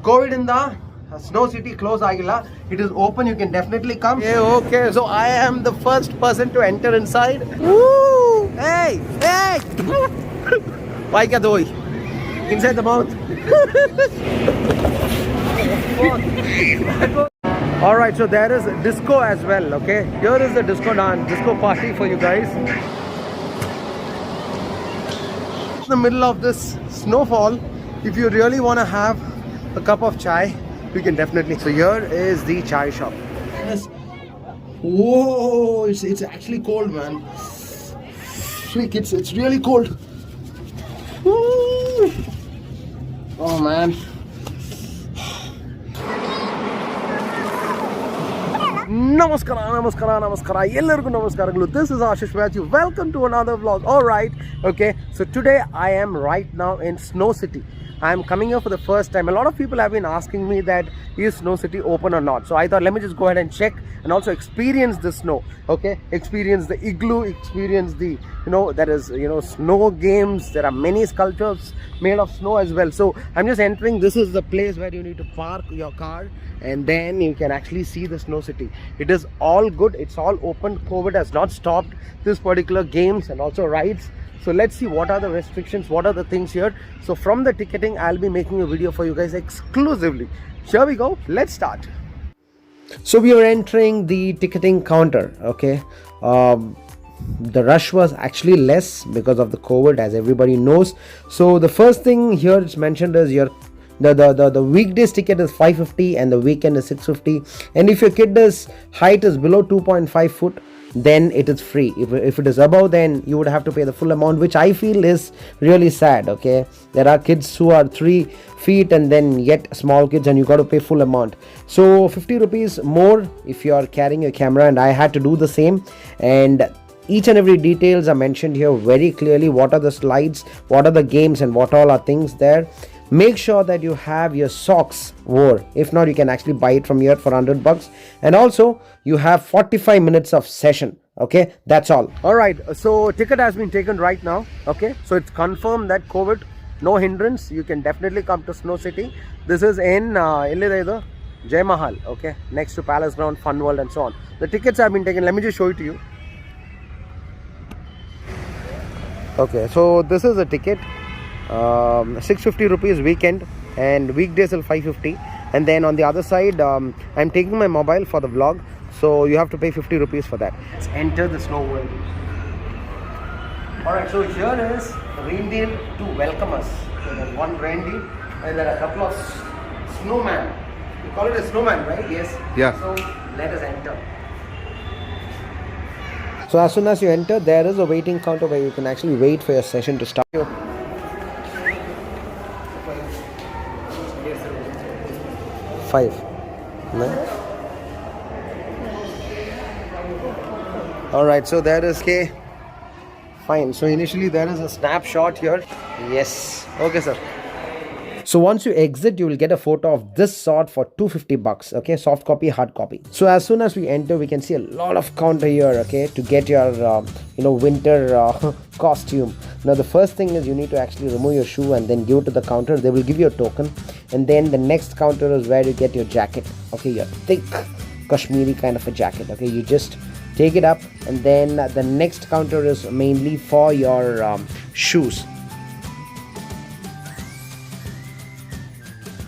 COVID in the Snow City close agila. It is open, you can definitely come. Yeah, okay, so I am the first person to enter inside. Woo! Hey! Hey! Why ka doi? Inside the mouth. Alright, so there is disco as well, okay? Here is the disco party for you guys. In the middle of this snowfall, if you really want to have a cup of chai, you can definitely. So here is the chai shop. Yes. Whoa, it's actually cold, man. Freak, it's really cold. Woo. Oh man. Namaskara. Ellarku namaskarangalu. This is Ashish Matthew. Welcome to another vlog. Alright, okay. So today I am right now in Snow City. I am coming here for the first time. A lot of people have been asking me that is Snow City open or not. So I thought let me just go ahead and check and also experience the snow. Okay, experience the igloo, experience the there is snow games. There are many sculptures made of snow as well. So I'm just entering. This is the place where you need to park your car and then you can actually see the Snow City. It is all good. It's all open. COVID has not stopped this particular games and also rides. So let's see what are the restrictions, what are the things here. So from the ticketing, I'll be making a video for you guys exclusively. Here we go. Let's start. So we are entering the ticketing counter. Okay. The rush was actually less because of the COVID, as everybody knows. So the first thing here it's mentioned is the weekdays ticket is 550 and the weekend is 650. And if your kid's height is below 2.5 foot, then it is free. If it is above, then you would have to pay the full amount, which I feel is really sad. Okay, there are kids who are 3 feet and then yet small kids, and you got to pay full amount. So 50 rupees more if you are carrying a camera, and I had to do the same. And each and every details are mentioned here very clearly. What are the slides, what are the games, and what all are things there. Make sure that you have your socks wore. If not, you can actually buy it from here for $100. And also you have 45 minutes of session. Okay, that's all. Alright, so ticket has been taken right now. Okay, so it's confirmed that COVID, no hindrance. You can definitely come to Snow City. This is in Jai Mahal. Okay, next to Palace Ground, Fun World and so on. The tickets have been taken. Let me just show it to you. Okay, so this is a ticket. 650 rupees weekend, and weekdays will 550. And then on the other side, I'm taking my mobile for the vlog, so you have to pay 50 rupees for that. Let's enter the snow world. Alright, so here is the reindeer to welcome us. So there's one reindeer and there are a couple of snowman. You call it a snowman, right? Yes. Yeah. So let us enter. So as soon as you enter, there is a waiting counter where you can actually wait for your session to start. 5. Alright, so there is K. Fine. So initially there is a snapshot here. Yes. Okay, sir. So once you exit, you will get a photo of this sort for $250. Okay, soft copy, hard copy. So as soon as we enter, we can see a lot of counter here. Okay, to get your winter costume. Now the first thing is you need to actually remove your shoe and then give it to the counter. They will give you a token, and then the next counter is where you get your jacket. Okay, your thick Kashmiri kind of a jacket. Okay, you just take it up, and then the next counter is mainly for your shoes.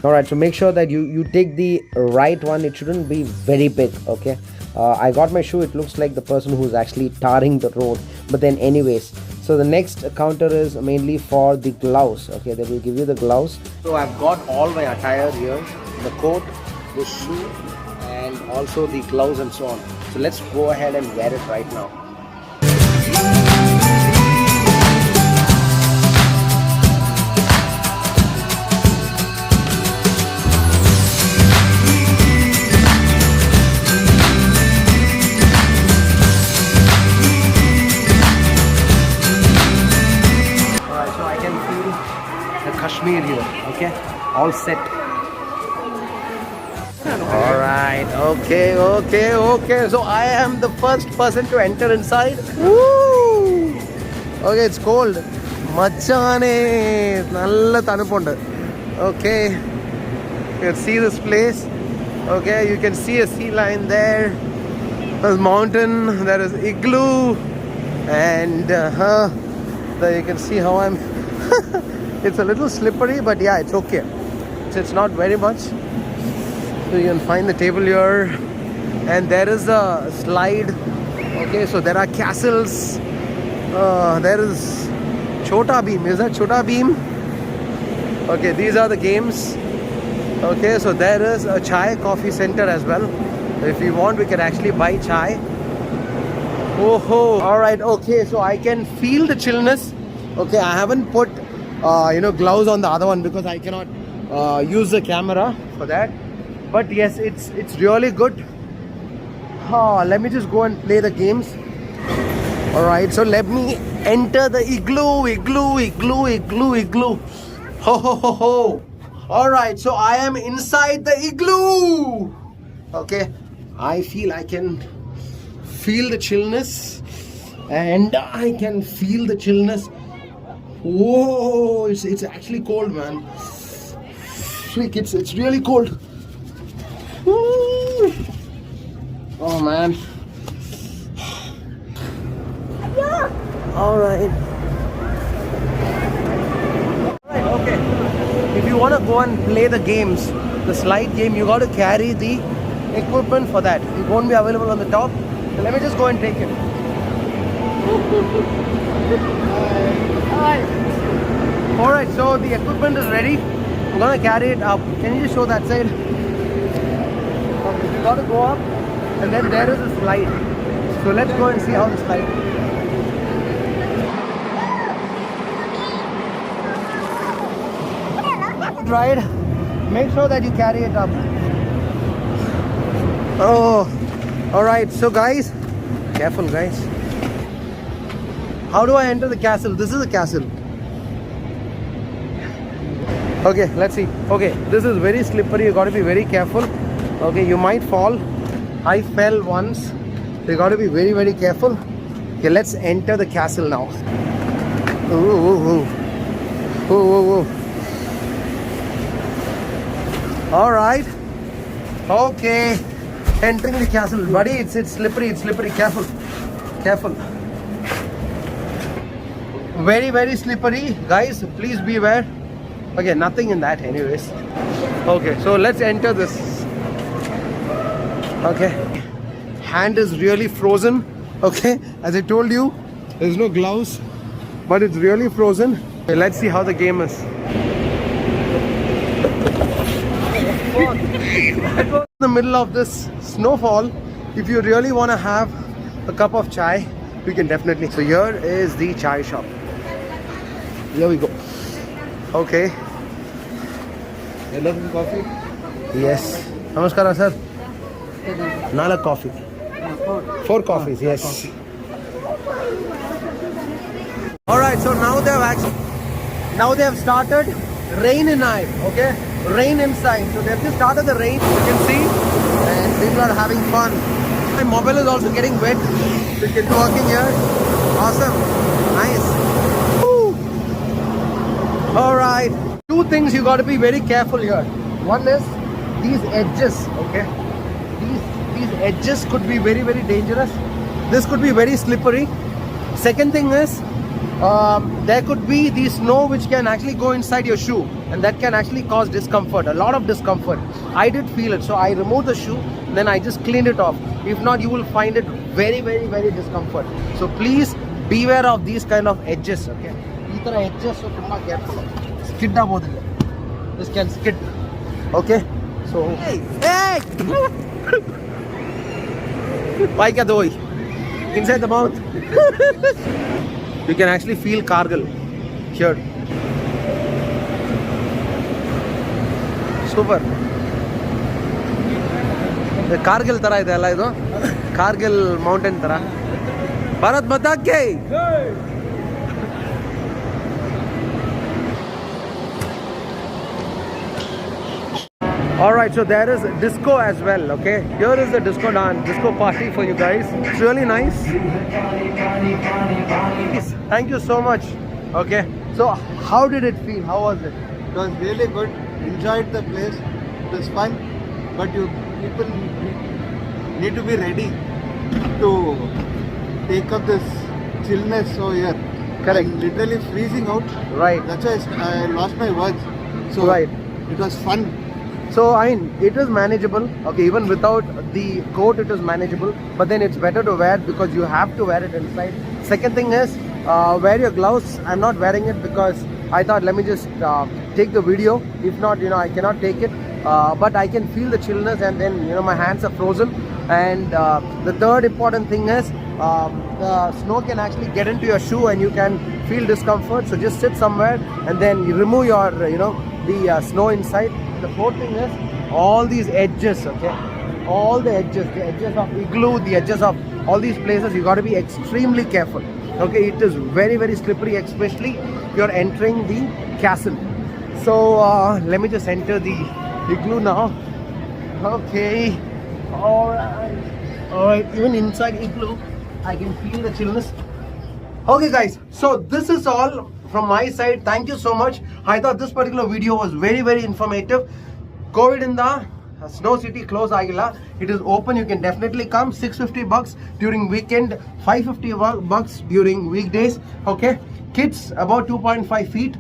Alright, so make sure that you take the right one. It shouldn't be very big. Okay, I got my shoe. It looks like the person who's actually tarring the road, but then anyways. So the next counter is mainly for the gloves. Okay, they will give you the gloves. So I've got all my attire here, the coat, the shoe, and also the gloves and so on. So let's go ahead and wear it right now. Kashmir here, okay, all set. All right, okay. So I am the first person to enter inside. Woo! Okay, it's cold. Machane, nalla thanupundu. Okay. You can see this place. Okay, you can see a sea lion there. There's mountain. There is igloo, and there you can see how I'm. It's a little slippery, but yeah, it's okay. It's not very much. So you can find the table here, and there is a slide. Okay, so there are castles. There is Chota Beam. Is that Chota Beam? Okay, these are the games. Okay, so there is a chai coffee center as well. If you want, we can actually buy chai. Oh ho! All right. Okay, so I can feel the chillness. Okay, I haven't put gloves on the other one because I cannot use the camera for that. But yes, it's really good. Let me just go and play the games. All right. So let me enter the igloo. Ho ho ho ho! All right. So I am inside the igloo. Okay. I can feel the chillness, and I can feel the chillness. Whoa, it's actually cold, man. Freak, it's really cold. Woo. Oh man. All right. Okay. If you want to go and play the games, the slide game, you got to carry the equipment for that. It won't be available on the top. So let me just go and take it. Hi. Alright, so the equipment is ready. I'm gonna carry it up. Can you just show that side? Okay, you gotta go up, and then there is a slide. So let's go and see how the slide is. Right. Make sure that you carry it up. Oh, all right. So guys, careful, guys. How do I enter the castle? This is the castle. Okay, let's see. Okay, this is very slippery. You got to be very careful. Okay, you might fall. I fell once. So you got to be very, very careful. Okay, let's enter the castle now. Ooh. All right. Okay. Entering the castle, buddy. It's slippery. Careful. Very, very slippery, guys. Please beware. Okay, nothing in that, anyways. Okay, so let's enter this. Okay, hand is really frozen. Okay, as I told you, there's no gloves, but it's really frozen. Okay, let's see how the game is. In the middle of this snowfall, if you really want to have a cup of chai, you can definitely. So here is the chai shop. Here we go. Okay. Yellow coffee? Yes. Namaskara, sir. Nala coffee. Four coffees, yes. Alright, so now they have started rain inside, okay? Rain inside. So they've just started the rain, you can see, and people are having fun. My mobile is also getting wet. So you can be working here. Awesome. Nice. Woo. Alright. Two things you got to be very careful here. One is these edges, okay? These edges could be very, very dangerous. This could be very slippery. Second thing is there could be the snow which can actually go inside your shoe, and that can actually cause discomfort, a lot of discomfort. I did feel it, so I removed the shoe, then I just cleaned it off. If not, you will find it very, very, very discomfort. So please beware of these kind of edges, okay? These are edges, so be careful. Skid down. This can skid. Okay? So hey! Why kya doi? Inside the mouth. You can actually feel Kargil here. Super. The Kargil tara ide alla idu. Kargil mountain tara. Bharat Mata ki. Alright, so there is disco as well, okay? Here is the disco party for you guys. It's really nice. Thank you so much. Okay, so how did it feel? How was it? It was really good. Enjoyed the place. It is fun, but you people need to be ready to take up this chillness over here. Correct. I'm literally freezing out. Right. That's why I lost my words. So Right. it was fun. So I mean, it is manageable. Okay, even without the coat, it is manageable. But then it's better to wear because you have to wear it inside. Second thing is, wear your gloves. I'm not wearing it because I thought let me just take the video. If not, I cannot take it. But I can feel the chillness, and then my hands are frozen. And the third important thing is, the snow can actually get into your shoe and you can feel discomfort. So just sit somewhere and then you remove your the snow inside. The fourth thing is all these edges, okay, all the edges of igloo, the edges of all these places, you got to be extremely careful. Okay, it is very, very slippery, especially if you're entering the castle. So let me just enter the igloo now. Okay, all right, even inside igloo I can feel the chillness. Okay guys, so this is all from my side. Thank you so much. I thought this particular video was very, very informative. COVID in the Snow City close agila. It is open. You can definitely come. $650 during weekend, $550 during weekdays. Okay, kids above 2.5 feet,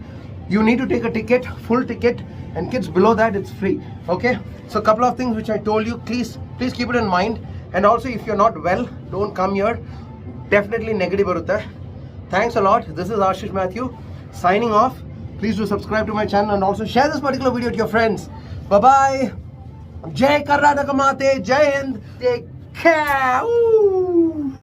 you need to take a ticket, full ticket, and kids below that it's free. Okay, so a couple of things which I told you, please keep it in mind. And also, if you're not well, don't come here. Definitely negative barutta. Thanks a lot. This is Ashish Mathew signing off. Please do subscribe to my channel and also share this particular video to your friends. Bye bye. Jai Karnataka Mate. Jai Hind. Take care. Ooh.